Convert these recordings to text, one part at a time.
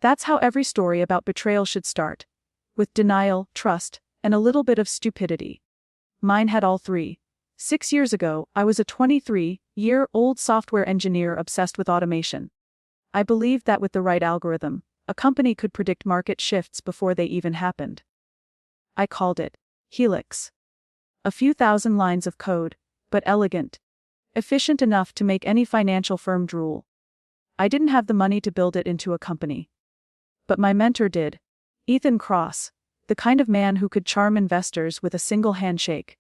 That's how every story about betrayal should start. With denial, trust, and a little bit of stupidity. Mine had all three. 6 years ago, I was a 23-year-old software engineer obsessed with automation. I believed that with the right algorithm, a company could predict market shifts before they even happened. I called it Helix. A few thousand lines of code, but elegant. Efficient enough to make any financial firm drool. I didn't have the money to build it into a company. But my mentor did. Ethan Cross, the kind of man who could charm investors with a single handshake.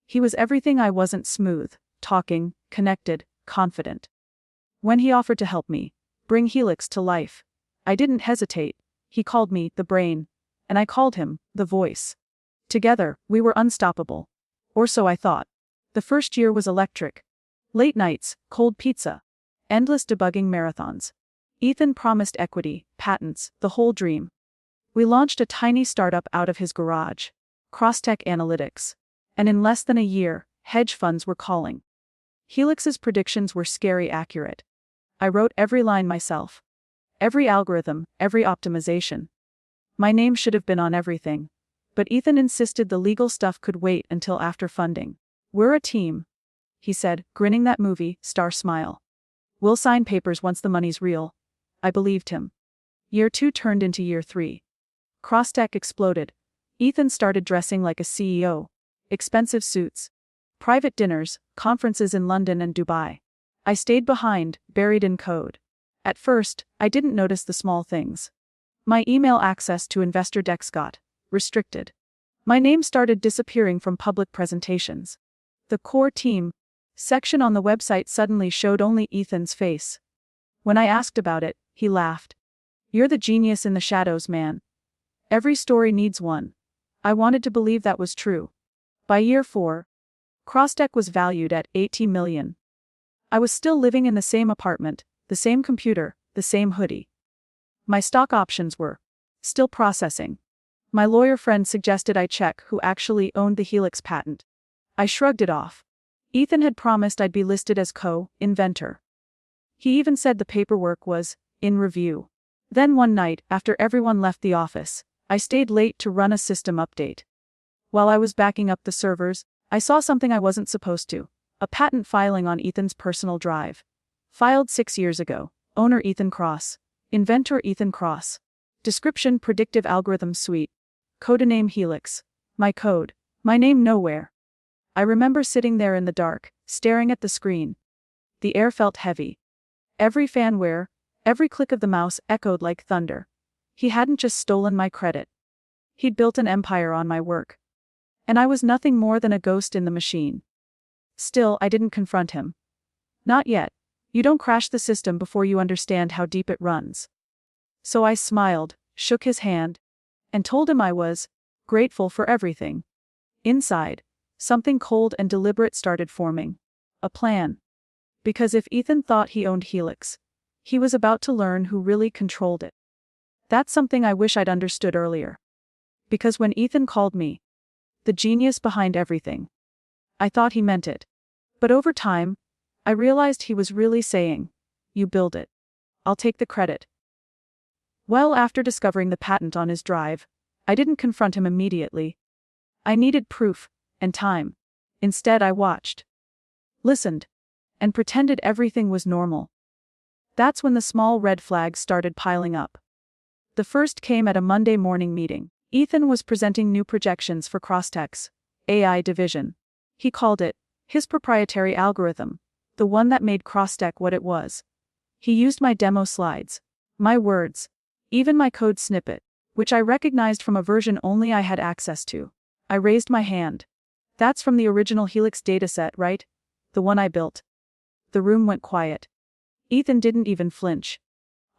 He was everything I wasn't: smooth, talking, connected, confident. When he offered to help me bring Helix to life, I didn't hesitate. He called me the brain, and I called him the voice. Together, we were unstoppable. Or so I thought. The first year was electric. Late nights, cold pizza, endless debugging marathons. Ethan promised equity, patents, the whole dream. We launched a tiny startup out of his garage, Crosstech Analytics. And in less than a year, hedge funds were calling. Helix's predictions were scary accurate. I wrote every line myself. Every algorithm, every optimization. My name should have been on everything. But Ethan insisted the legal stuff could wait until after funding. "We're a team," he said, grinning that movie star smile. "We'll sign papers once the money's real." I believed him. Year 2 turned into year 3. Crosstech exploded. Ethan started dressing like a CEO. Expensive suits. Private dinners, conferences in London and Dubai. I stayed behind, buried in code. At first, I didn't notice the small things. My email access to investor decks got restricted. My name started disappearing from public presentations. The core team section on the website suddenly showed only Ethan's face. When I asked about it, he laughed. "You're the genius in the shadows, man. Every story needs one." I wanted to believe that was true. By year 4, Crosstech was valued at $80 million. I was still living in the same apartment, the same computer, the same hoodie. My stock options were still processing. My lawyer friend suggested I check who actually owned the Helix patent. I shrugged it off. Ethan had promised I'd be listed as co-inventor. He even said the paperwork was in review. Then one night, after everyone left the office, I stayed late to run a system update. While I was backing up the servers, I saw something I wasn't supposed to. A patent filing on Ethan's personal drive. Filed 6 years ago. Owner Ethan Cross. Inventor Ethan Cross. Description: Predictive Algorithm Suite. Codename Helix. My code. My name nowhere. I remember sitting there in the dark, staring at the screen. The air felt heavy. Every fanware, every click of the mouse echoed like thunder. He hadn't just stolen my credit. He'd built an empire on my work. And I was nothing more than a ghost in the machine. Still, I didn't confront him. Not yet. You don't crash the system before you understand how deep it runs. So I smiled, shook his hand, and told him I was grateful for everything. Inside, something cold and deliberate started forming. A plan. Because if Ethan thought he owned Helix, he was about to learn who really controlled it. That's something I wish I'd understood earlier. Because when Ethan called me the genius behind everything, I thought he meant it. But over time, I realized he was really saying, "You build it. I'll take the credit." Well, after discovering the patent on his drive, I didn't confront him immediately. I needed proof and time. Instead, I watched, listened, and pretended everything was normal. That's when the small red flags started piling up. The first came at a Monday morning meeting. Ethan was presenting new projections for Crosstech's AI division. He called it his proprietary algorithm, the one that made Crosstech what it was. He used my demo slides, my words, even my code snippet, which I recognized from a version only I had access to. I raised my hand. "That's from the original Helix dataset, right? The one I built." The room went quiet. Ethan didn't even flinch.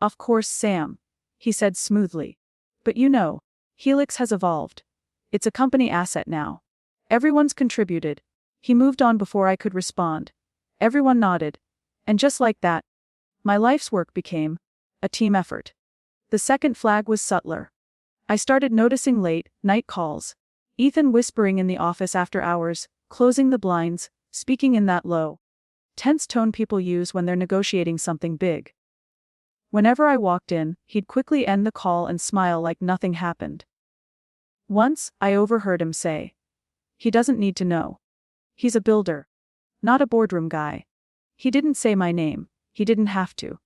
"Of course, Sam," he said smoothly. "But you know, Helix has evolved. It's a company asset now. Everyone's contributed." He moved on before I could respond. Everyone nodded. And just like that, my life's work became a team effort. The second flag was subtler. I started noticing late night calls. Ethan whispering in the office after hours, closing the blinds, speaking in that low, tense tone people use when they're negotiating something big. Whenever I walked in, he'd quickly end the call and smile like nothing happened. Once, I overheard him say, "He doesn't need to know. He's a builder, not a boardroom guy." He didn't say my name, he didn't have to.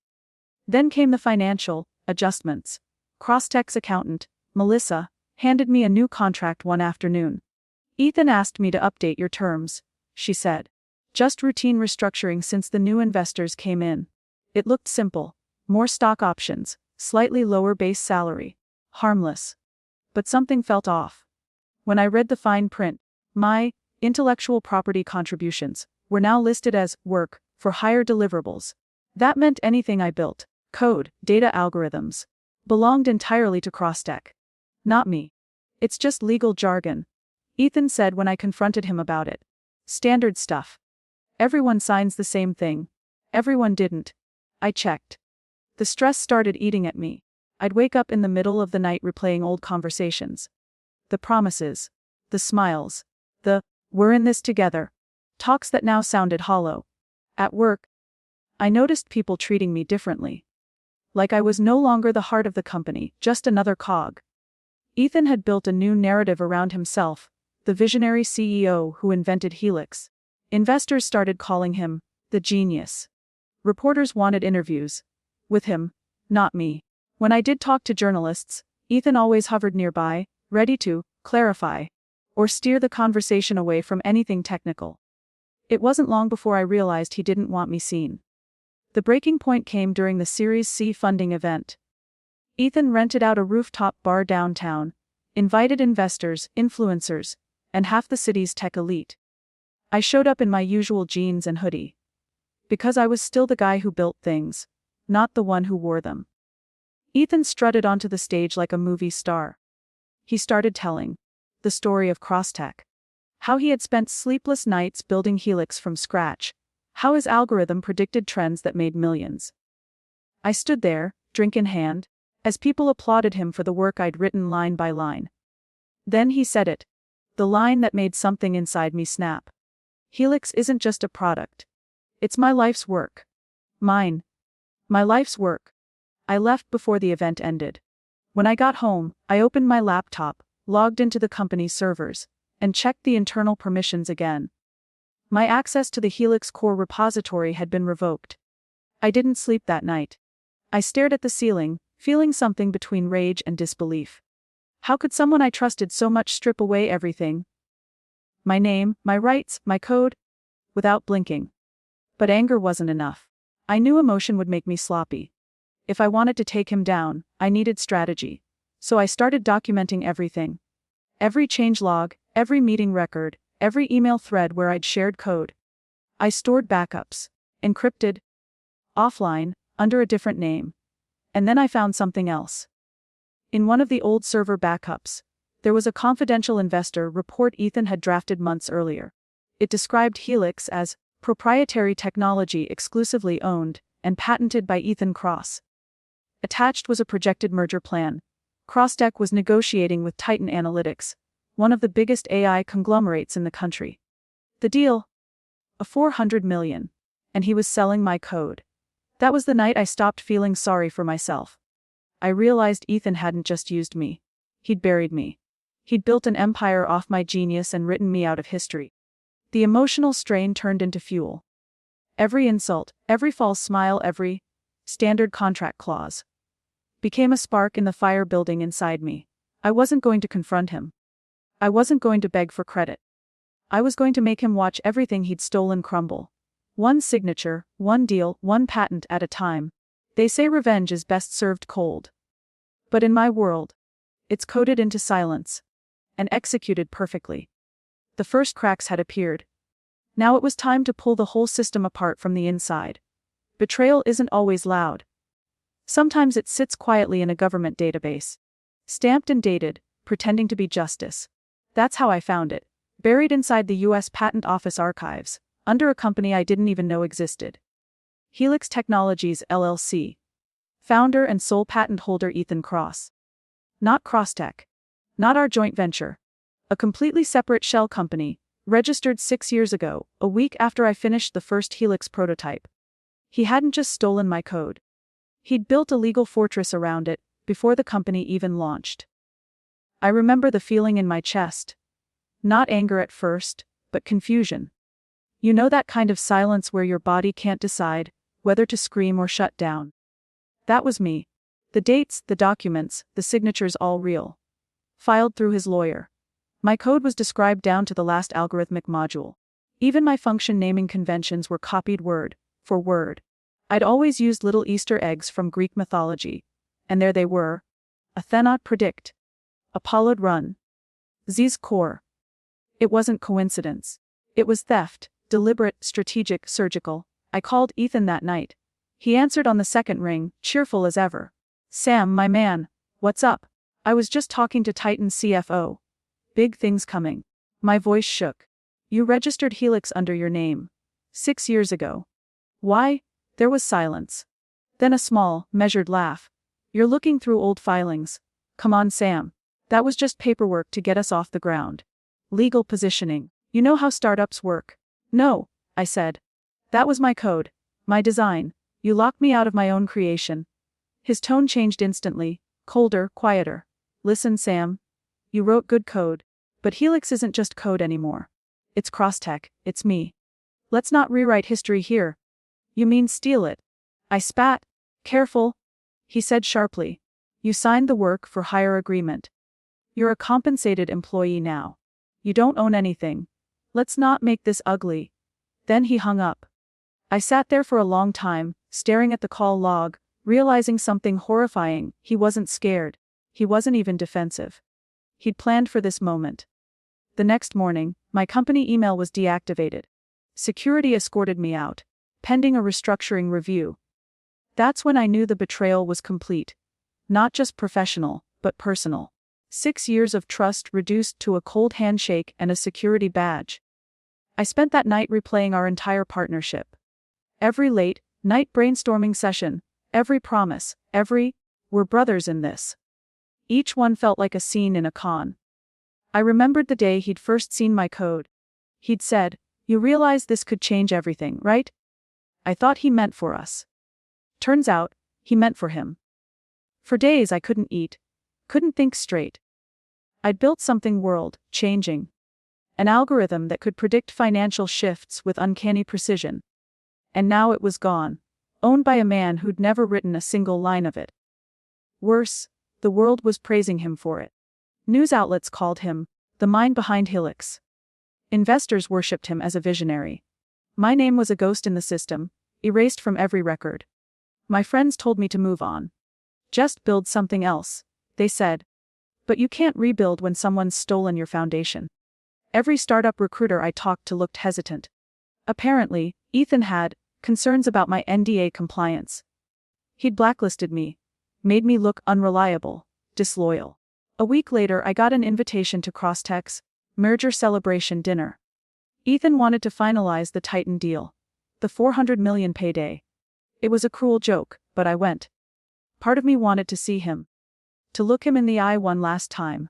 Then came the financial adjustments. Crosstech's accountant, Melissa, handed me a new contract one afternoon. "Ethan asked me to update your terms," she said. "Just routine restructuring since the new investors came in." It looked simple. More stock options, slightly lower base salary. Harmless. But something felt off. When I read the fine print, my intellectual property contributions were now listed as work for hire deliverables. That meant anything I built, code, data algorithms, belonged entirely to Crosstech. Not me. "It's just legal jargon," Ethan said when I confronted him about it. "Standard stuff. Everyone signs the same thing." Everyone didn't. I checked. The stress started eating at me. I'd wake up in the middle of the night replaying old conversations. The promises. The smiles. The "we're in this together" talks that now sounded hollow. At work, I noticed people treating me differently. Like I was no longer the heart of the company, just another cog. Ethan had built a new narrative around himself, the visionary CEO who invented Helix. Investors started calling him the genius. Reporters wanted interviews with him, not me. When I did talk to journalists, Ethan always hovered nearby, ready to clarify or steer the conversation away from anything technical. It wasn't long before I realized he didn't want me seen. The breaking point came during the Series C funding event. Ethan rented out a rooftop bar downtown, invited investors, influencers, and half the city's tech elite. I showed up in my usual jeans and hoodie. Because I was still the guy who built things, not the one who wore them. Ethan strutted onto the stage like a movie star. He started telling the story of Crosstech. How he had spent sleepless nights building Helix from scratch. How his algorithm predicted trends that made millions. I stood there, drink in hand, as people applauded him for the work I'd written line by line. Then he said it. The line that made something inside me snap. "Helix isn't just a product. It's my life's work. Mine. My life's work." I left before the event ended. When I got home, I opened my laptop, logged into the company's servers, and checked the internal permissions again. My access to the Helix core repository had been revoked. I didn't sleep that night. I stared at the ceiling, feeling something between rage and disbelief. How could someone I trusted so much strip away everything? My name, my rights, my code? Without blinking. But anger wasn't enough. I knew emotion would make me sloppy. If I wanted to take him down, I needed strategy. So I started documenting everything. Every change log, every meeting record, every email thread where I'd shared code. I stored backups, encrypted, offline, under a different name. And then I found something else. In one of the old server backups, there was a confidential investor report Ethan had drafted months earlier. It described Helix as proprietary technology exclusively owned and patented by Ethan Cross. Attached was a projected merger plan. Crosstech was negotiating with Titan Analytics, one of the biggest AI conglomerates in the country. The deal? A $400 million. And he was selling my code. That was the night I stopped feeling sorry for myself. I realized Ethan hadn't just used me. He'd buried me. He'd built an empire off my genius and written me out of history. The emotional strain turned into fuel. Every insult, every false smile, every standard contract clause became a spark in the fire building inside me. I wasn't going to confront him. I wasn't going to beg for credit. I was going to make him watch everything he'd stolen crumble. One signature, one deal, one patent at a time. They say revenge is best served cold. But in my world, it's coded into silence. And executed perfectly. The first cracks had appeared. Now it was time to pull the whole system apart from the inside. Betrayal isn't always loud. Sometimes it sits quietly in a government database. Stamped and dated, pretending to be justice. That's how I found it. Buried inside the U.S. Patent Office archives, under a company I didn't even know existed. Helix Technologies LLC. Founder and sole patent holder Ethan Cross. Not Crosstech. Not our joint venture. A completely separate shell company, registered 6 years ago, a week after I finished the first Helix prototype. He hadn't just stolen my code. He'd built a legal fortress around it, before the company even launched. I remember the feeling in my chest. Not anger at first, but confusion. You know that kind of silence where your body can't decide whether to scream or shut down. That was me. The dates, the documents, the signatures all real. Filed through his lawyer. My code was described down to the last algorithmic module. Even my function naming conventions were copied word for word. I'd always used little Easter eggs from Greek mythology. And there they were. Athenod predict. Apollod run. Z's core. It wasn't coincidence. It was theft, deliberate, strategic, surgical. I called Ethan that night. He answered on the second ring, cheerful as ever. Sam, my man, what's up? I was just talking to Titan's CFO. Big things coming. My voice shook. You registered Helix under your name. 6 years ago. Why? There was silence. Then a small, measured laugh. You're looking through old filings. Come on, Sam. That was just paperwork to get us off the ground. Legal positioning. You know how startups work. No, I said. That was my code. My design. You locked me out of my own creation. His tone changed instantly, colder, quieter. Listen, Sam. You wrote good code. But Helix isn't just code anymore. It's cross-tech, it's me. Let's not rewrite history here. You mean steal it? I spat. Careful. He said sharply. You signed the work for hire agreement. You're a compensated employee now. You don't own anything. Let's not make this ugly. Then he hung up. I sat there for a long time, staring at the call log, realizing something horrifying. He wasn't scared. He wasn't even defensive. He'd planned for this moment. The next morning, my company email was deactivated. Security escorted me out, pending a restructuring review. That's when I knew the betrayal was complete. Not just professional, but personal. 6 years of trust reduced to a cold handshake and a security badge. I spent that night replaying our entire partnership. Every late night brainstorming session, every promise, we're brothers in this. Each one felt like a scene in a con. I remembered the day he'd first seen my code. He'd said, "You realize this could change everything, right?" I thought he meant for us. Turns out, he meant for him. For days I couldn't eat. Couldn't think straight. I'd built something world-changing. An algorithm that could predict financial shifts with uncanny precision. And now it was gone. Owned by a man who'd never written a single line of it. Worse, the world was praising him for it. News outlets called him the mind behind Helix. Investors worshipped him as a visionary. My name was a ghost in the system, erased from every record. My friends told me to move on. Just build something else, they said. But you can't rebuild when someone's stolen your foundation. Every startup recruiter I talked to looked hesitant. Apparently, Ethan had concerns about my NDA compliance. He'd blacklisted me, made me look unreliable, disloyal. A week later I got an invitation to Crosstech's merger celebration dinner. Ethan wanted to finalize the Titan deal. The $400 million payday. It was a cruel joke, but I went. Part of me wanted to see him. To look him in the eye one last time.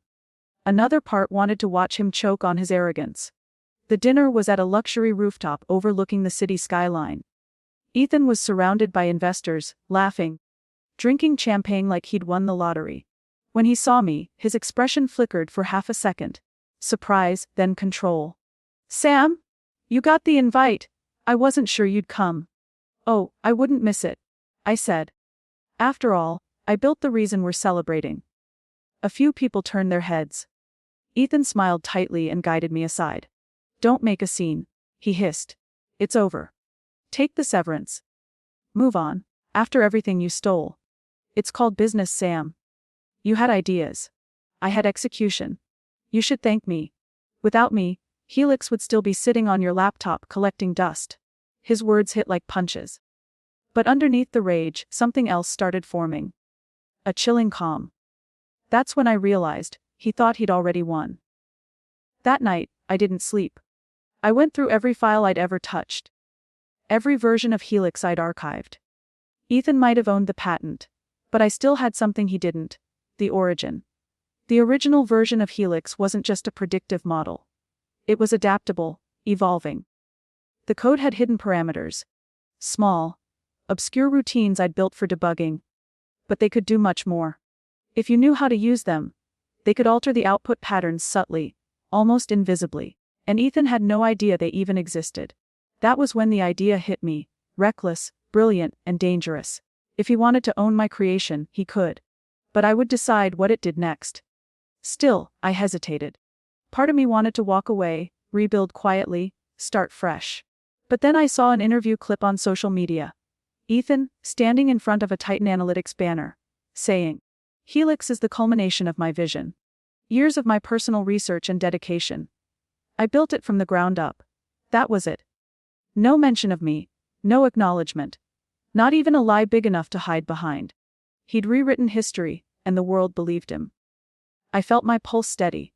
Another part wanted to watch him choke on his arrogance. The dinner was at a luxury rooftop overlooking the city skyline. Ethan was surrounded by investors, laughing, drinking champagne like he'd won the lottery. When he saw me, his expression flickered for half a second. Surprise, then control. Sam? You got the invite. I wasn't sure you'd come. Oh, I wouldn't miss it, I said. After all, I built the reason we're celebrating. A few people turned their heads. Ethan smiled tightly and guided me aside. Don't make a scene, he hissed. It's over. Take the severance. Move on, after everything you stole. It's called business, Sam. You had ideas. I had execution. You should thank me. Without me, Helix would still be sitting on your laptop collecting dust. His words hit like punches. But underneath the rage, something else started forming. A chilling calm. That's when I realized, he thought he'd already won. That night, I didn't sleep. I went through every file I'd ever touched. Every version of Helix I'd archived. Ethan might have owned the patent, but I still had something he didn't. The origin. The original version of Helix wasn't just a predictive model. It was adaptable, evolving. The code had hidden parameters. Small, obscure routines I'd built for debugging. But they could do much more. If you knew how to use them, they could alter the output patterns subtly, almost invisibly. And Ethan had no idea they even existed. That was when the idea hit me, reckless, brilliant, and dangerous. If he wanted to own my creation, he could. But I would decide what it did next. Still, I hesitated. Part of me wanted to walk away, rebuild quietly, start fresh. But then I saw an interview clip on social media. Ethan, standing in front of a Titan Analytics banner, saying, "Helix is the culmination of my vision. Years of my personal research and dedication. I built it from the ground up." That was it. No mention of me, no acknowledgement. Not even a lie big enough to hide behind. He'd rewritten history, and the world believed him. I felt my pulse steady.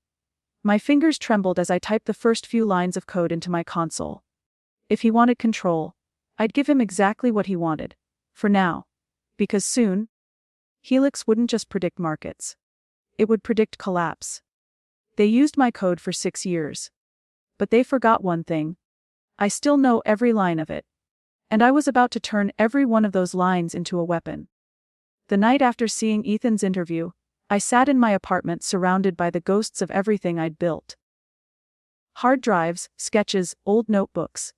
My fingers trembled as I typed the first few lines of code into my console. If he wanted control, I'd give him exactly what he wanted. For now. Because soon, Helix wouldn't just predict markets. It would predict collapse. They used my code for 6 years. But they forgot one thing. I still know every line of it. And I was about to turn every one of those lines into a weapon. The night after seeing Ethan's interview, I sat in my apartment surrounded by the ghosts of everything I'd built. Hard drives, sketches, old notebooks.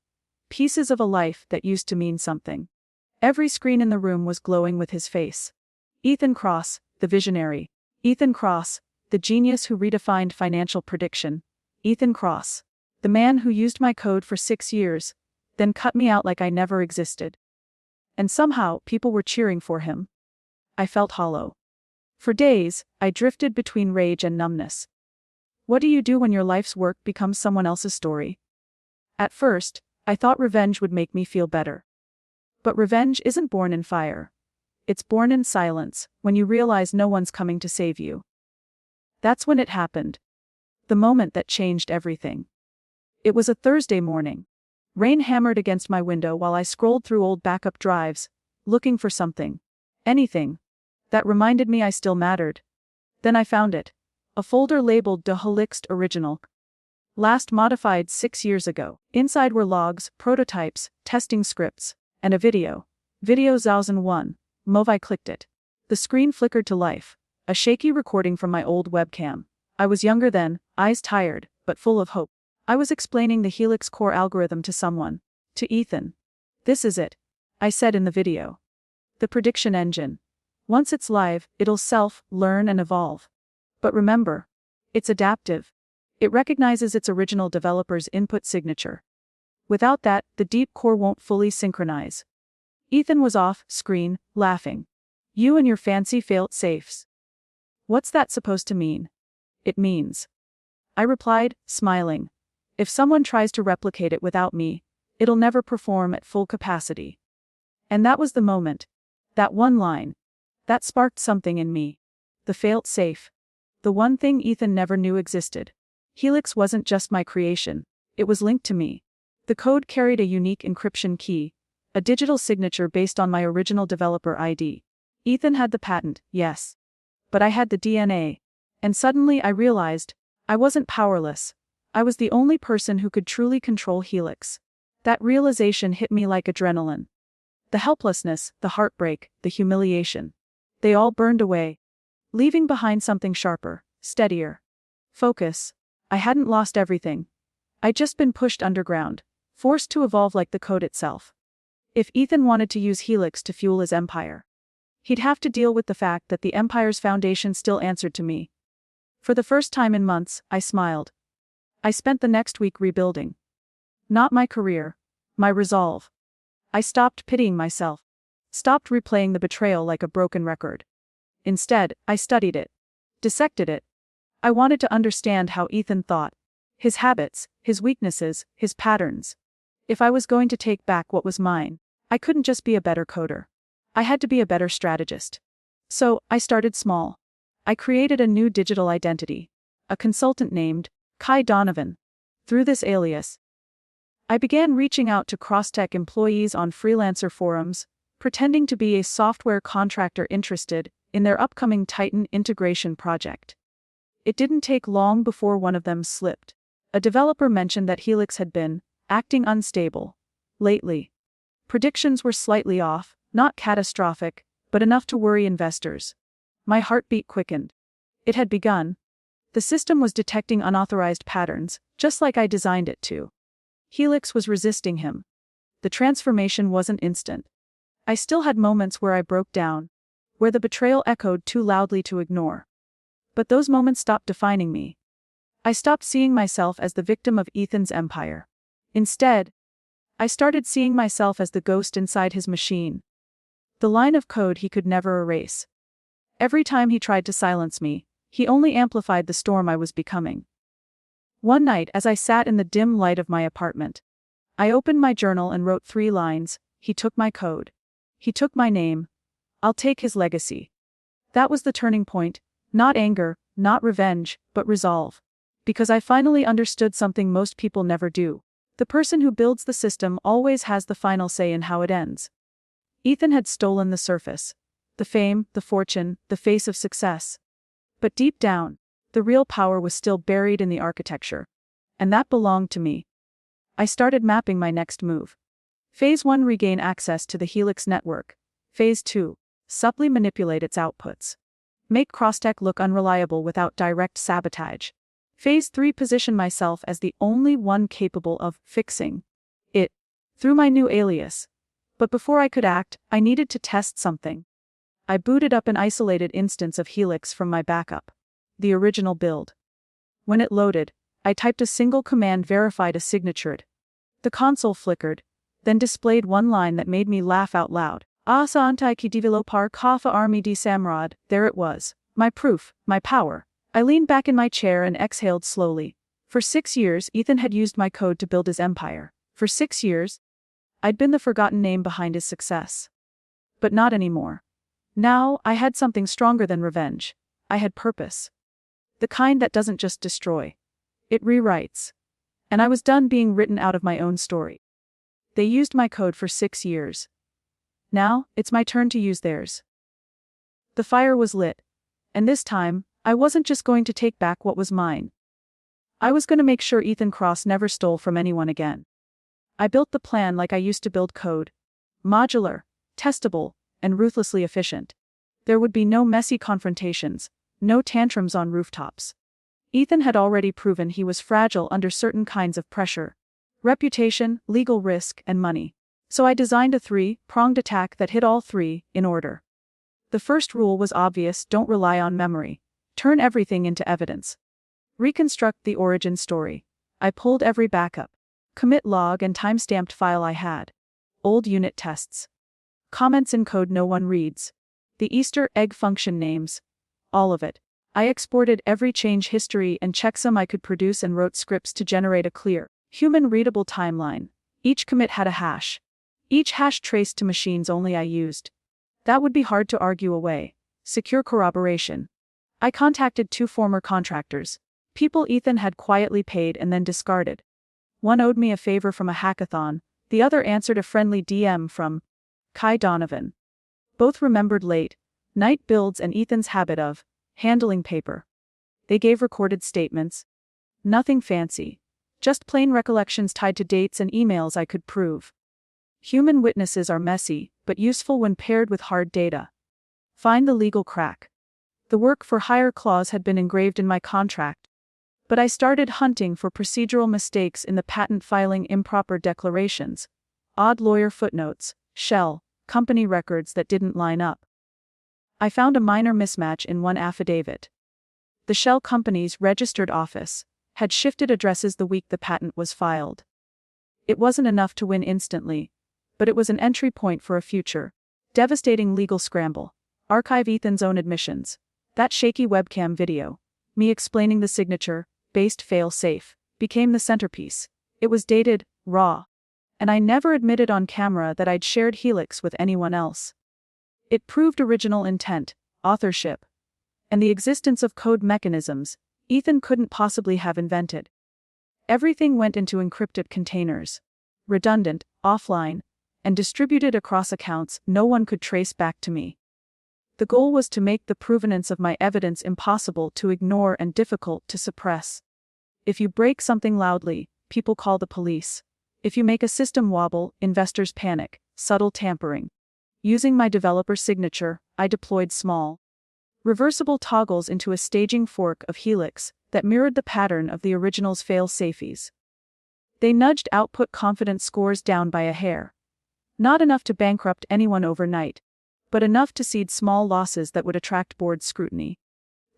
Pieces of a life that used to mean something. Every screen in the room was glowing with his face. Ethan Kross, the visionary. Ethan Kross, the genius who redefined financial prediction. Ethan Kross, the man who used my code for 6 years, then cut me out like I never existed. And somehow, people were cheering for him. I felt hollow. For days, I drifted between rage and numbness. What do you do when your life's work becomes someone else's story? At first, I thought revenge would make me feel better. But revenge isn't born in fire. It's born in silence, when you realize no one's coming to save you. That's when it happened. The moment that changed everything. It was a Thursday morning. Rain hammered against my window while I scrolled through old backup drives, looking for something. Anything. That reminded me I still mattered. Then I found it. A folder labeled De Helix Original. Last modified 6 years ago. Inside were logs, prototypes, testing scripts, and a video. Video 2001. Move. I clicked it. The screen flickered to life. A shaky recording from my old webcam. I was younger then, eyes tired, but full of hope. I was explaining the Helix core algorithm to someone. To Ethan. "This is it," I said in the video. "The prediction engine. Once it's live, it'll self-learn and evolve. But remember, it's adaptive. It recognizes its original developer's input signature. Without that, the deep core won't fully synchronize." Ethan was off screen, laughing. "You and your fancy fail-safes. What's that supposed to mean?" "It means," I replied, smiling, "if someone tries to replicate it without me, it'll never perform at full capacity." And that was the moment. That one line. That sparked something in me. The fail-safe. The one thing Ethan never knew existed. Helix wasn't just my creation. It was linked to me. The code carried a unique encryption key, a digital signature based on my original developer ID. Ethan had the patent, yes. But I had the DNA. And suddenly I realized, I wasn't powerless. I was the only person who could truly control Helix. That realization hit me like adrenaline. The helplessness, the heartbreak, the humiliation. They all burned away, leaving behind something sharper, steadier. Focus. I hadn't lost everything. I'd just been pushed underground, forced to evolve like the code itself. If Ethan wanted to use Helix to fuel his empire, he'd have to deal with the fact that the empire's foundation still answered to me. For the first time in months, I smiled. I spent the next week rebuilding. Not my career, my resolve. I stopped pitying myself. Stopped replaying the betrayal like a broken record. Instead, I studied it. Dissected it. I wanted to understand how Ethan thought. His habits, his weaknesses, his patterns. If I was going to take back what was mine, I couldn't just be a better coder. I had to be a better strategist. So, I started small. I created a new digital identity. A consultant named Kai Donovan. Through this alias, I began reaching out to Crosstech employees on freelancer forums, pretending to be a software contractor interested in their upcoming Titan integration project. It didn't take long before one of them slipped. A developer mentioned that Helix had been acting unstable lately. Predictions were slightly off, Not catastrophic, but enough to worry investors. My heartbeat quickened. It had begun. The system was detecting unauthorized patterns, just like I designed it to. Helix was resisting him. The transformation wasn't instant. I still had moments where I broke down, where the betrayal echoed too loudly to ignore. But those moments stopped defining me. I stopped seeing myself as the victim of Ethan's empire. Instead, I started seeing myself as the ghost inside his machine. The line of code he could never erase. Every time he tried to silence me, he only amplified the storm I was becoming. One night, as I sat in the dim light of my apartment, I opened my journal and wrote 3 lines. He took my code. He took my name. I'll take his legacy. That was the turning point, not anger, not revenge, but resolve. Because I finally understood something most people never do. The person who builds the system always has the final say in how it ends. Ethan had stolen the surface. The fame, the fortune, the face of success. But deep down, the real power was still buried in the architecture. And that belonged to me. I started mapping my next move. Phase 1: regain access to the Helix network. Phase 2: subtly manipulate its outputs. Make Crosstech look unreliable without direct sabotage. Phase 3: position myself as the only one capable of fixing it through my new alias. But before I could act, I needed to test something. I booted up an isolated instance of Helix from my backup, the original build. When it loaded, I typed a single command, verified a signature. The console flickered, then displayed one line that made me laugh out loud. Asante ki developar kafa army di samrad. There it was, my proof, my power. I leaned back in my chair and exhaled slowly. For 6 years, Ethan had used my code to build his empire. For 6 years, I'd been the forgotten name behind his success. But not anymore. Now, I had something stronger than revenge. I had purpose. The kind that doesn't just destroy. It rewrites. And I was done being written out of my own story. They used my code for 6 years. Now, it's my turn to use theirs. The fire was lit. And this time, I wasn't just going to take back what was mine. I was going to make sure Ethan Cross never stole from anyone again. I built the plan like I used to build code. Modular, testable, and ruthlessly efficient. There would be no messy confrontations, no tantrums on rooftops. Ethan had already proven he was fragile under certain kinds of pressure: reputation, legal risk, and money. So I designed a 3-pronged attack that hit all 3, in order. The first rule was obvious: don't rely on memory. Turn everything into evidence. Reconstruct the origin story. I pulled every backup, commit log, and time-stamped file I had. Old unit tests. Comments in code no one reads. The Easter egg function names. All of it. I exported every change history and checksum I could produce and wrote scripts to generate a clear, human-readable timeline. Each commit had a hash. Each hash traced to machines only I used. That would be hard to argue away. Secure corroboration. I contacted 2 former contractors, people Ethan had quietly paid and then discarded. One owed me a favor from a hackathon, the other answered a friendly DM from Kai Donovan. Both remembered late night builds and Ethan's habit of handling paper. They gave recorded statements. Nothing fancy. Just plain recollections tied to dates and emails I could prove. Human witnesses are messy, but useful when paired with hard data. Find the legal crack. The work for hire clause had been engraved in my contract. But I started hunting for procedural mistakes in the patent filing: improper declarations, odd lawyer footnotes, shell company records that didn't line up. I found a minor mismatch in one affidavit. The shell company's registered office had shifted addresses the week the patent was filed. It wasn't enough to win instantly, but it was an entry point for a future devastating legal scramble. Archive Ethan's own admissions. That shaky webcam video, me explaining the signature-based fail-safe, became the centerpiece. It was dated, raw. And I never admitted on camera that I'd shared Helix with anyone else. It proved original intent, authorship, and the existence of code mechanisms Ethan couldn't possibly have invented. Everything went into encrypted containers, redundant, offline, and distributed across accounts no one could trace back to me. The goal was to make the provenance of my evidence impossible to ignore and difficult to suppress. If you break something loudly, people call the police. If you make a system wobble, investors panic. Subtle tampering. Using my developer signature, I deployed small, reversible toggles into a staging fork of Helix that mirrored the pattern of the original's fail-safes. They nudged output confidence scores down by a hair. Not enough to bankrupt anyone overnight, but enough to seed small losses that would attract board scrutiny.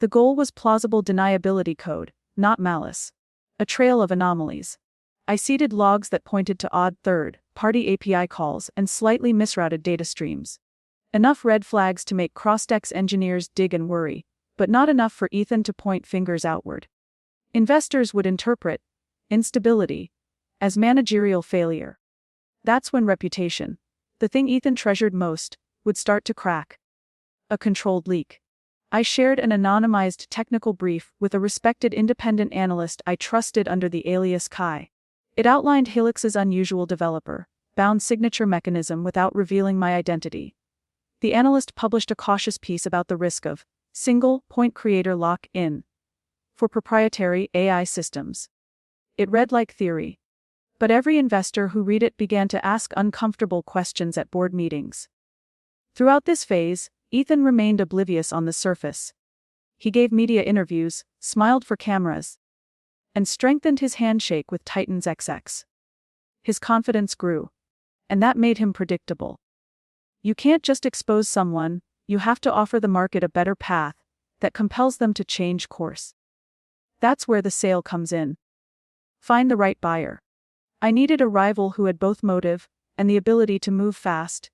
The goal was plausible deniability code, not malice. A trail of anomalies. I seeded logs that pointed to odd third-party API calls and slightly misrouted data streams. Enough red flags to make CrossDex engineers dig and worry, but not enough for Ethan to point fingers outward. Investors would interpret instability as managerial failure. That's when reputation, the thing Ethan treasured most, would start to crack. A controlled leak. I shared an anonymized technical brief with a respected independent analyst I trusted under the alias Kai. It outlined Helix's unusual developer-bound signature mechanism without revealing my identity. The analyst published a cautious piece about the risk of single-point creator lock-in for proprietary AI systems. It read like theory. But every investor who read it began to ask uncomfortable questions at board meetings. Throughout this phase, Ethan remained oblivious on the surface. He gave media interviews, smiled for cameras, and strengthened his handshake with Titans XX. His confidence grew, and that made him predictable. You can't just expose someone, you have to offer the market a better path that compels them to change course. That's where the sale comes in. Find the right buyer. I needed a rival who had both motive and the ability to move fast.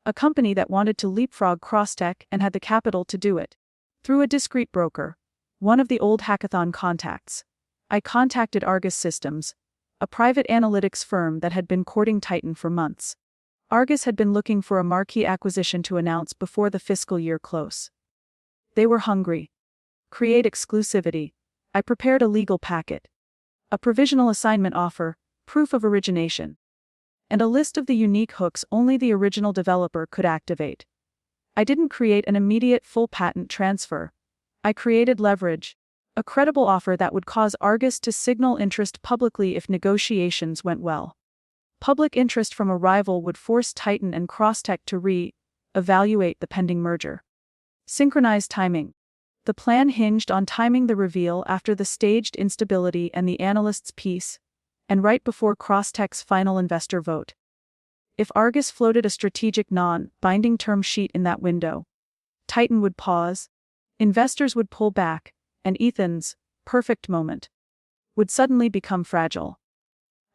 A company that wanted to leapfrog CrossTech and had the capital to do it. Through a discreet broker, one of the old hackathon contacts, I contacted Argus Systems, a private analytics firm that had been courting Titan for months. Argus had been looking for a marquee acquisition to announce before the fiscal year close. They were hungry. Create exclusivity. I prepared a legal packet. A provisional assignment offer, proof of origination, and a list of the unique hooks only the original developer could activate. I didn't create an immediate full patent transfer. I created leverage, a credible offer that would cause Argus to signal interest publicly if negotiations went well. Public interest from a rival would force Titan and CrossTech to re-evaluate the pending merger. Synchronized timing. The plan hinged on timing the reveal after the staged instability and the analyst's piece, and right before CrossTech's final investor vote. If Argus floated a strategic non-binding term sheet in that window, Titan would pause, investors would pull back, and Ethan's perfect moment would suddenly become fragile.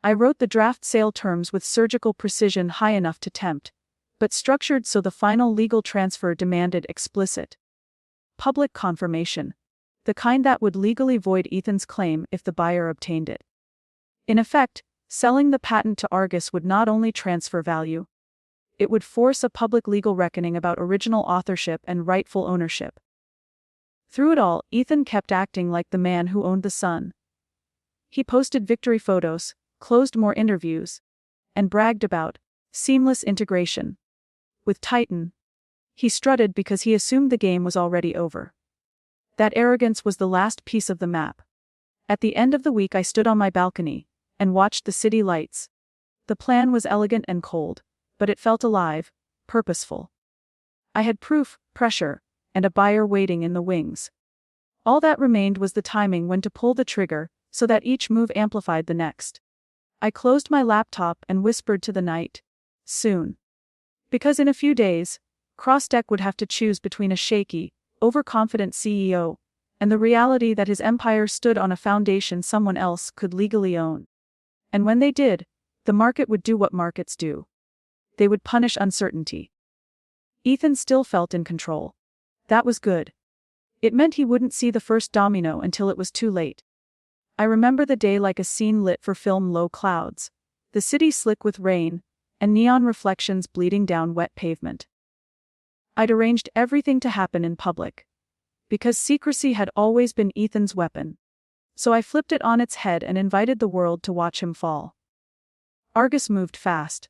I wrote the draft sale terms with surgical precision high enough to tempt, but structured so the final legal transfer demanded explicit public confirmation, the kind that would legally void Ethan's claim if the buyer obtained it. In effect, selling the patent to Argus would not only transfer value, it would force a public legal reckoning about original authorship and rightful ownership. Through it all, Ethan kept acting like the man who owned the sun. He posted victory photos, closed more interviews, and bragged about seamless integration with Titan. He strutted because he assumed the game was already over. That arrogance was the last piece of the map. At the end of the week I stood on my balcony and watched the city lights. The plan was elegant and cold, but it felt alive, purposeful. I had proof, pressure, and a buyer waiting in the wings. All that remained was the timing when to pull the trigger, so that each move amplified the next. I closed my laptop and whispered to the night, soon. Because in a few days, CrossTech would have to choose between a shaky, overconfident CEO and the reality that his empire stood on a foundation someone else could legally own. And when they did, the market would do what markets do. They would punish uncertainty. Ethan still felt in control. That was good. It meant he wouldn't see the first domino until it was too late. I remember the day like a scene lit for film, low clouds, the city slick with rain, and neon reflections bleeding down wet pavement. I'd arranged everything to happen in public, because secrecy had always been Ethan's weapon. So I flipped it on its head and invited the world to watch him fall. Argus moved fast.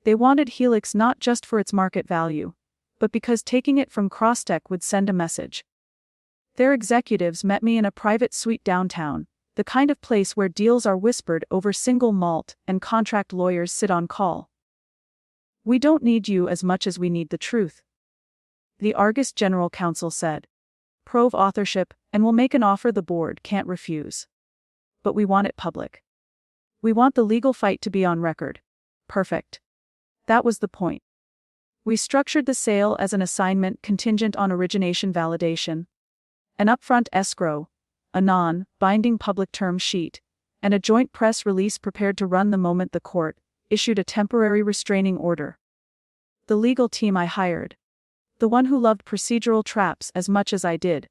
They wanted Helix not just for its market value, but because taking it from CrossTech would send a message. Their executives met me in a private suite downtown, the kind of place where deals are whispered over single malt and contract lawyers sit on call. We don't need you as much as we need the truth. The Argus General Counsel said. Prove authorship, and we'll make an offer the board can't refuse. But we want it public. We want the legal fight to be on record. Perfect. That was the point. We structured the sale as an assignment contingent on origination validation, an upfront escrow, a non-binding public term sheet, and a joint press release prepared to run the moment the court issued a temporary restraining order. The legal team I hired, the one who loved procedural traps as much as I did,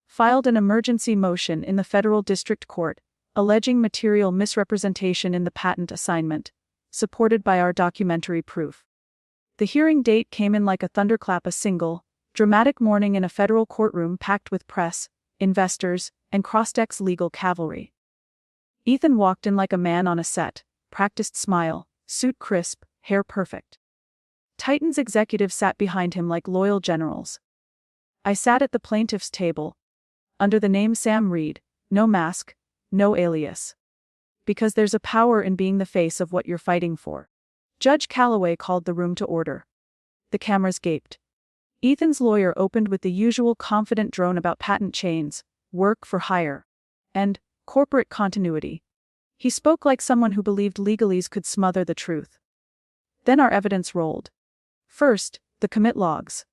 filed an emergency motion in the federal district court, alleging material misrepresentation in the patent assignment, supported by our documentary proof. The hearing date came in like a thunderclap, a single, dramatic morning in a federal courtroom packed with press, investors, and Crosstech's legal cavalry. Ethan walked in like a man on a set, practiced smile, suit crisp, hair perfect. Titan's executives sat behind him like loyal generals. I sat at the plaintiff's table, under the name Sam Reed, no mask, no alias. Because there's a power in being the face of what you're fighting for. Judge Calloway called the room to order. The cameras gaped. Ethan's lawyer opened with the usual confident drone about patent chains, work for hire, and corporate continuity. He spoke like someone who believed legalese could smother the truth. Then our evidence rolled. First, the commit logs.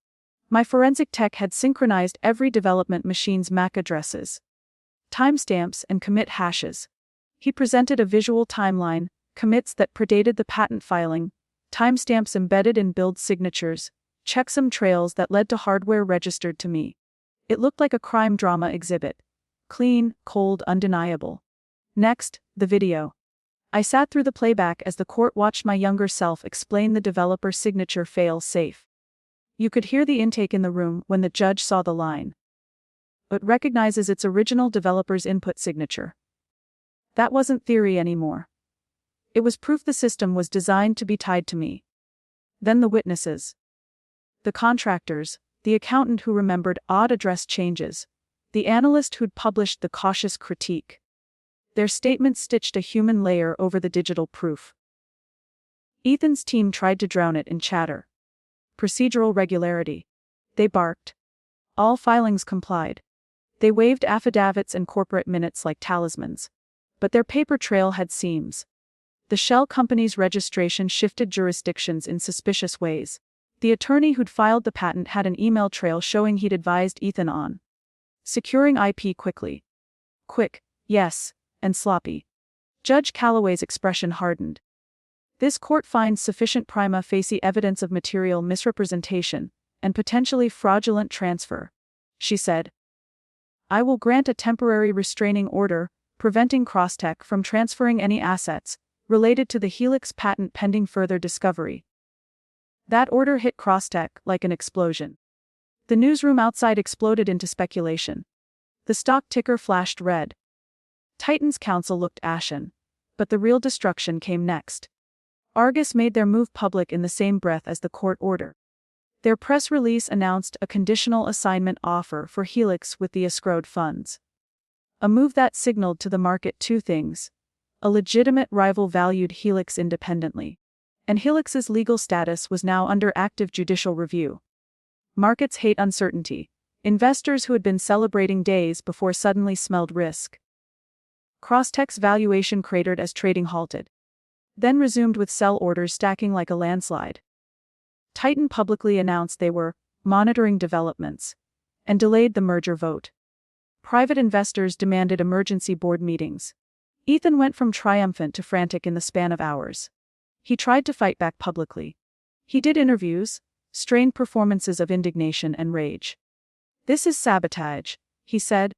My forensic tech had synchronized every development machine's MAC addresses, timestamps, and commit hashes. He presented a visual timeline, commits that predated the patent filing, timestamps embedded in build signatures, checksum trails that led to hardware registered to me. It looked like a crime drama exhibit. Clean, cold, undeniable. Next, the video. I sat through the playback as the court watched my younger self explain the developer signature fail-safe. You could hear the intake in the room when the judge saw the line. It recognizes its original developer's input signature. That wasn't theory anymore. It was proof the system was designed to be tied to me. Then the witnesses. The contractors, the accountant who remembered odd address changes, the analyst who'd published the cautious critique. Their statements stitched a human layer over the digital proof. Ethan's team tried to drown it in chatter. Procedural regularity. They barked. All filings complied. They waved affidavits and corporate minutes like talismans. But their paper trail had seams. The shell company's registration shifted jurisdictions in suspicious ways. The attorney who'd filed the patent had an email trail showing he'd advised Ethan on securing IP quickly. Quick, yes, and sloppy. Judge Calloway's expression hardened. This court finds sufficient prima facie evidence of material misrepresentation and potentially fraudulent transfer, she said. I will grant a temporary restraining order, preventing Crosstech from transferring any assets related to the Helix patent pending further discovery. That order hit Crosstech like an explosion. The newsroom outside exploded into speculation. The stock ticker flashed red. Titan's counsel looked ashen. But the real destruction came next. Argus made their move public in the same breath as the court order. Their press release announced a conditional assignment offer for Helix with the escrowed funds. A move that signaled to the market two things. A legitimate rival valued Helix independently, and Helix's legal status was now under active judicial review. Markets hate uncertainty. Investors who had been celebrating days before suddenly smelled risk. Crosstech's valuation cratered as trading halted. Then resumed with sell orders stacking like a landslide. Titan publicly announced they were monitoring developments and delayed the merger vote. Private investors demanded emergency board meetings. Ethan went from triumphant to frantic in the span of hours. He tried to fight back publicly. He did interviews, strained performances of indignation and rage. This is sabotage, he said,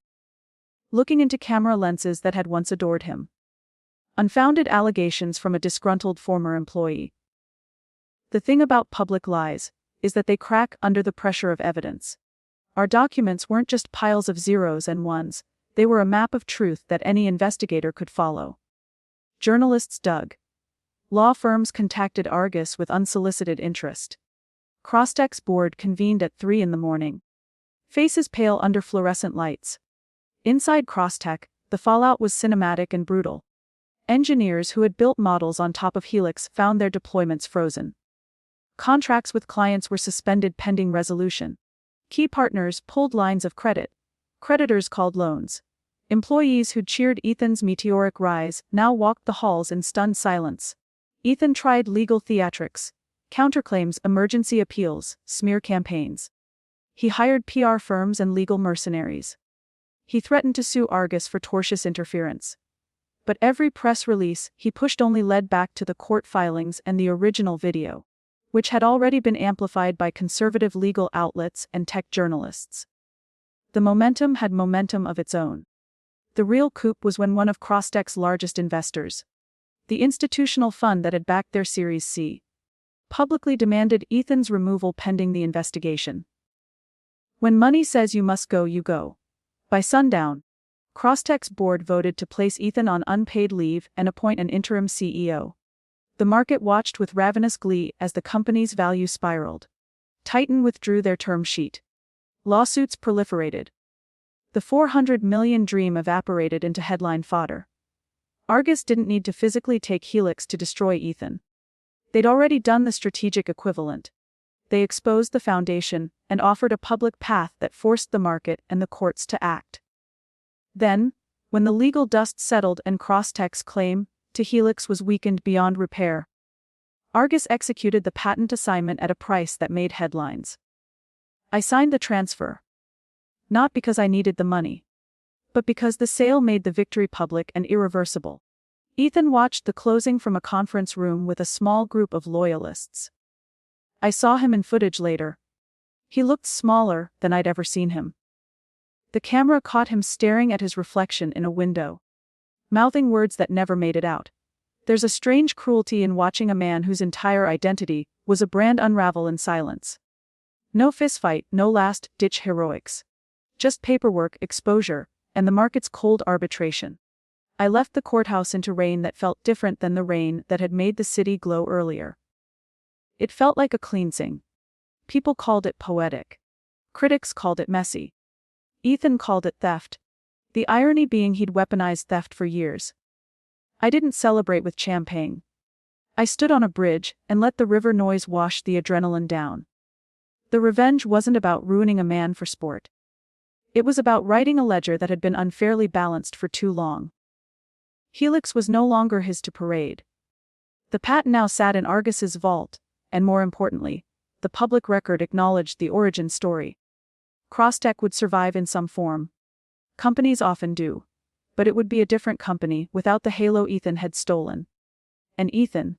looking into camera lenses that had once adored him. Unfounded allegations from a disgruntled former employee. The thing about public lies is that they crack under the pressure of evidence. Our documents weren't just piles of zeros and ones, they were a map of truth that any investigator could follow. Journalists dug. Law firms contacted Argus with unsolicited interest. Crosstech's board convened at 3 a.m. Faces pale under fluorescent lights. Inside Crosstech, the fallout was cinematic and brutal. Engineers who had built models on top of Helix found their deployments frozen. Contracts with clients were suspended pending resolution. Key partners pulled lines of credit. Creditors called loans. Employees who'd cheered Ethan's meteoric rise now walked the halls in stunned silence. Ethan tried legal theatrics, counterclaims, emergency appeals, smear campaigns. He hired PR firms and legal mercenaries. He threatened to sue Argus for tortious interference. But every press release he pushed only led back to the court filings and the original video, which had already been amplified by conservative legal outlets and tech journalists. The momentum had momentum of its own. The real coup was when one of CrossTech's largest investors, the institutional fund that had backed their Series C, publicly demanded Ethan's removal pending the investigation. When money says you must go, you go. By sundown, CrossTech's board voted to place Ethan on unpaid leave and appoint an interim CEO. The market watched with ravenous glee as the company's value spiraled. Titan withdrew their term sheet. Lawsuits proliferated. The $400 million dream evaporated into headline fodder. Argus didn't need to physically take Helix to destroy Ethan. They'd already done the strategic equivalent. They exposed the foundation and offered a public path that forced the market and the courts to act. Then, when the legal dust settled and CrossTech's claim to Helix was weakened beyond repair, Argus executed the patent assignment at a price that made headlines. I signed the transfer. Not because I needed the money, but because the sale made the victory public and irreversible. Ethan watched the closing from a conference room with a small group of loyalists. I saw him in footage later. He looked smaller than I'd ever seen him. The camera caught him staring at his reflection in a window, mouthing words that never made it out. There's a strange cruelty in watching a man whose entire identity was a brand unravel in silence. No fistfight, no last-ditch heroics. Just paperwork, exposure, and the market's cold arbitration. I left the courthouse into rain that felt different than the rain that had made the city glow earlier. It felt like a cleansing. People called it poetic. Critics called it messy. Ethan called it theft. The irony being he'd weaponized theft for years. I didn't celebrate with champagne. I stood on a bridge and let the river noise wash the adrenaline down. The revenge wasn't about ruining a man for sport. It was about writing a ledger that had been unfairly balanced for too long. Helix was no longer his to parade. The patent now sat in Argus's vault, and more importantly, the public record acknowledged the origin story. CrossTech would survive in some form. Companies often do. But it would be a different company without the halo Ethan had stolen. And Ethan?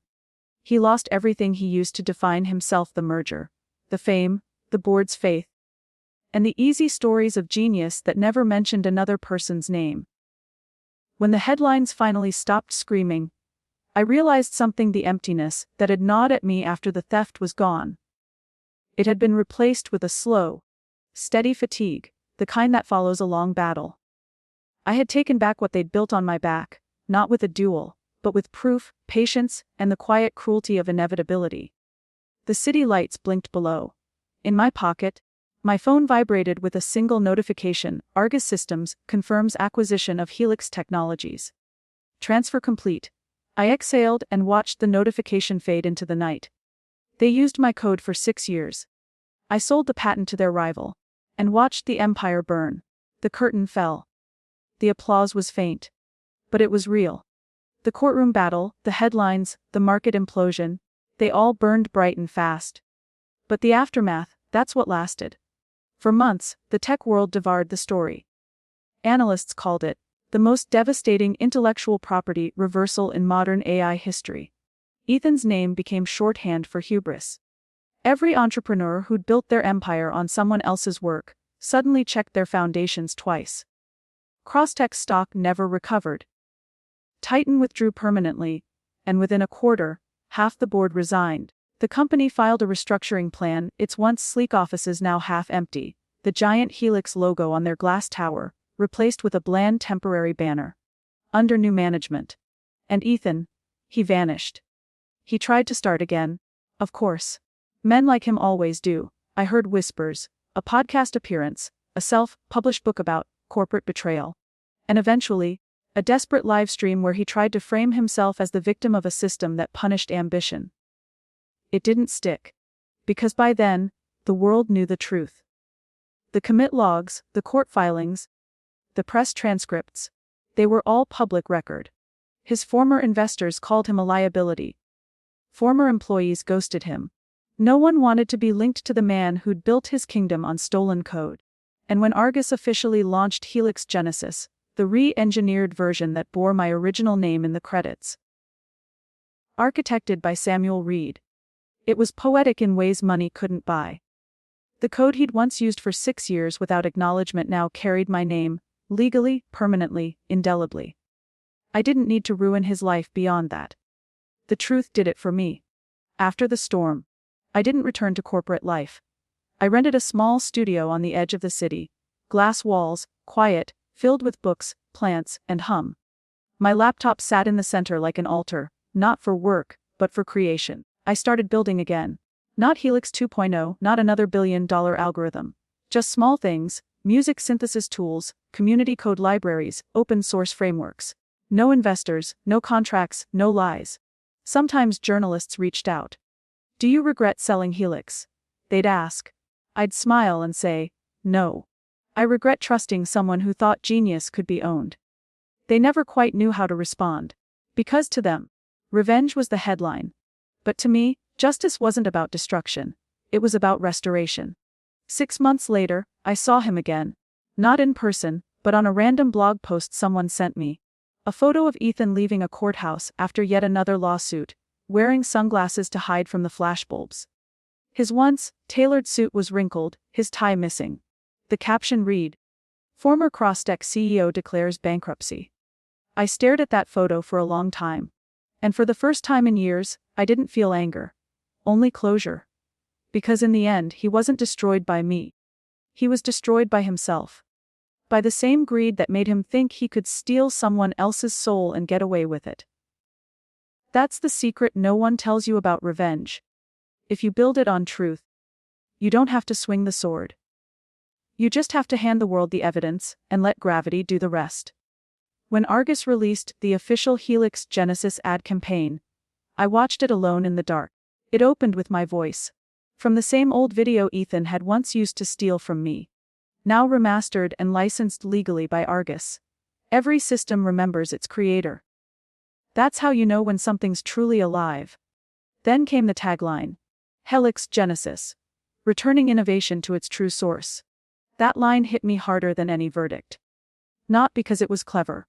He lost everything he used to define himself: the merger, the fame, the board's faith, and the easy stories of genius that never mentioned another person's name. When the headlines finally stopped screaming, I realized something: the emptiness that had gnawed at me after the theft was gone. It had been replaced with a slow, steady fatigue, the kind that follows a long battle. I had taken back what they'd built on my back, not with a duel, but with proof, patience, and the quiet cruelty of inevitability. The city lights blinked below. In my pocket, my phone vibrated with a single notification: Argus Systems confirms acquisition of Helix Technologies. Transfer complete. I exhaled and watched the notification fade into the night. They used my code for 6 years. I sold the patent to their rival, and watched the empire burn. The curtain fell. The applause was faint. But it was real. The courtroom battle, the headlines, the market implosion, they all burned bright and fast. But the aftermath, that's what lasted. For months, the tech world devoured the story. Analysts called it the most devastating intellectual property reversal in modern AI history. Ethan's name became shorthand for hubris. Every entrepreneur who'd built their empire on someone else's work suddenly checked their foundations twice. CrossTech's stock never recovered. Titan withdrew permanently, and within a quarter, half the board resigned. The company filed a restructuring plan, its once sleek offices now half empty, the giant Helix logo on their glass tower replaced with a bland temporary banner. Under new management. And Ethan, he vanished. He tried to start again. Of course. Men like him always do. I heard whispers, a podcast appearance, a self-published book about corporate betrayal. And eventually, a desperate live stream where he tried to frame himself as the victim of a system that punished ambition. It didn't stick. Because by then, the world knew the truth. The commit logs, the court filings, the press transcripts, they were all public record. His former investors called him a liability. Former employees ghosted him. No one wanted to be linked to the man who'd built his kingdom on stolen code. And when Argus officially launched Helix Genesis, the re-engineered version that bore my original name in the credits, architected by Samuel Reed, it was poetic in ways money couldn't buy. The code he'd once used for 6 years without acknowledgement now carried my name, legally, permanently, indelibly. I didn't need to ruin his life beyond that. The truth did it for me. After the storm, I didn't return to corporate life. I rented a small studio on the edge of the city, glass walls, quiet, filled with books, plants, and hum. My laptop sat in the center like an altar, not for work, but for creation. I started building again. Not Helix 2.0, not another billion-dollar algorithm. Just small things, music synthesis tools, community code libraries, open-source frameworks. No investors, no contracts, no lies. Sometimes journalists reached out. Do you regret selling Helix? They'd ask. I'd smile and say, no. I regret trusting someone who thought genius could be owned. They never quite knew how to respond. Because to them, revenge was the headline. But to me, justice wasn't about destruction. It was about restoration. 6 months later, I saw him again. Not in person, but on a random blog post someone sent me. A photo of Ethan leaving a courthouse after yet another lawsuit, wearing sunglasses to hide from the flashbulbs. His once tailored suit was wrinkled, his tie missing. The caption read, "Former CrossTech CEO declares bankruptcy." I stared at that photo for a long time. And for the first time in years, I didn't feel anger. Only closure. Because in the end, he wasn't destroyed by me. He was destroyed by himself. By the same greed that made him think he could steal someone else's soul and get away with it. That's the secret no one tells you about revenge. If you build it on truth, you don't have to swing the sword. You just have to hand the world the evidence, and let gravity do the rest. When Argus released the official Helix Genesis ad campaign, I watched it alone in the dark. It opened with my voice. From the same old video Ethan had once used to steal from me. Now remastered and licensed legally by Argus. Every system remembers its creator. That's how you know when something's truly alive. Then came the tagline. Helix Genesis. Returning innovation to its true source. That line hit me harder than any verdict. Not because it was clever,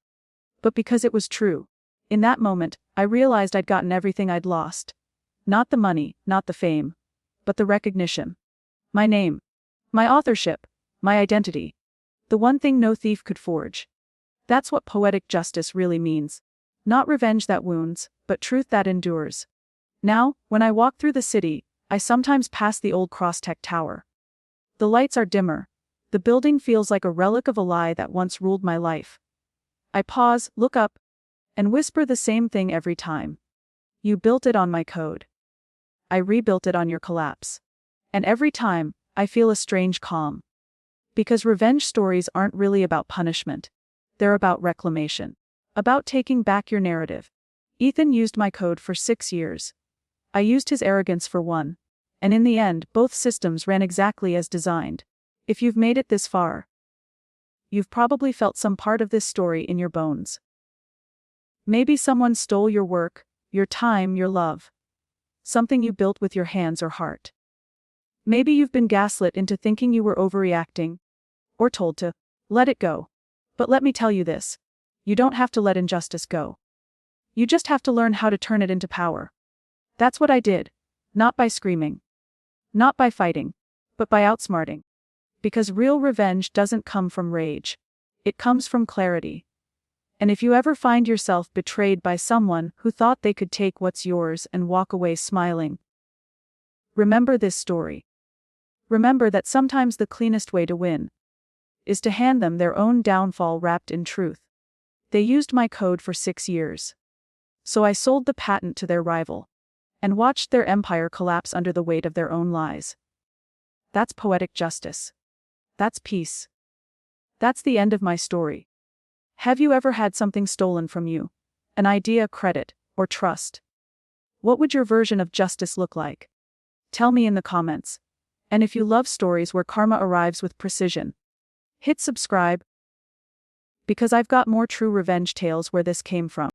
but because it was true. In that moment, I realized I'd gotten everything I'd lost. Not the money, not the fame, but the recognition. My name. My authorship. My identity. The one thing no thief could forge. That's what poetic justice really means. Not revenge that wounds, but truth that endures. Now, when I walk through the city, I sometimes pass the old CrossTech tower. The lights are dimmer. The building feels like a relic of a lie that once ruled my life. I pause, look up, and whisper the same thing every time. You built it on my code. I rebuilt it on your collapse. And every time, I feel a strange calm. Because revenge stories aren't really about punishment. They're about reclamation. About taking back your narrative. Ethan used my code for 6 years. I used his arrogance for 1. And in the end, both systems ran exactly as designed. If you've made it this far, you've probably felt some part of this story in your bones. Maybe someone stole your work, your time, your love. Something you built with your hands or heart. Maybe you've been gaslit into thinking you were overreacting, or told to let it go. But let me tell you this. You don't have to let injustice go. You just have to learn how to turn it into power. That's what I did. Not by screaming. Not by fighting. But by outsmarting. Because real revenge doesn't come from rage. It comes from clarity. And if you ever find yourself betrayed by someone who thought they could take what's yours and walk away smiling, remember this story. Remember that sometimes the cleanest way to win is to hand them their own downfall wrapped in truth. They used my code for 6 years. So I sold the patent to their rival and watched their empire collapse under the weight of their own lies. That's poetic justice. That's peace. That's the end of my story. Have you ever had something stolen from you? An idea, credit, or trust? What would your version of justice look like? Tell me in the comments. And if you love stories where karma arrives with precision, hit subscribe, because I've got more true revenge tales where this came from.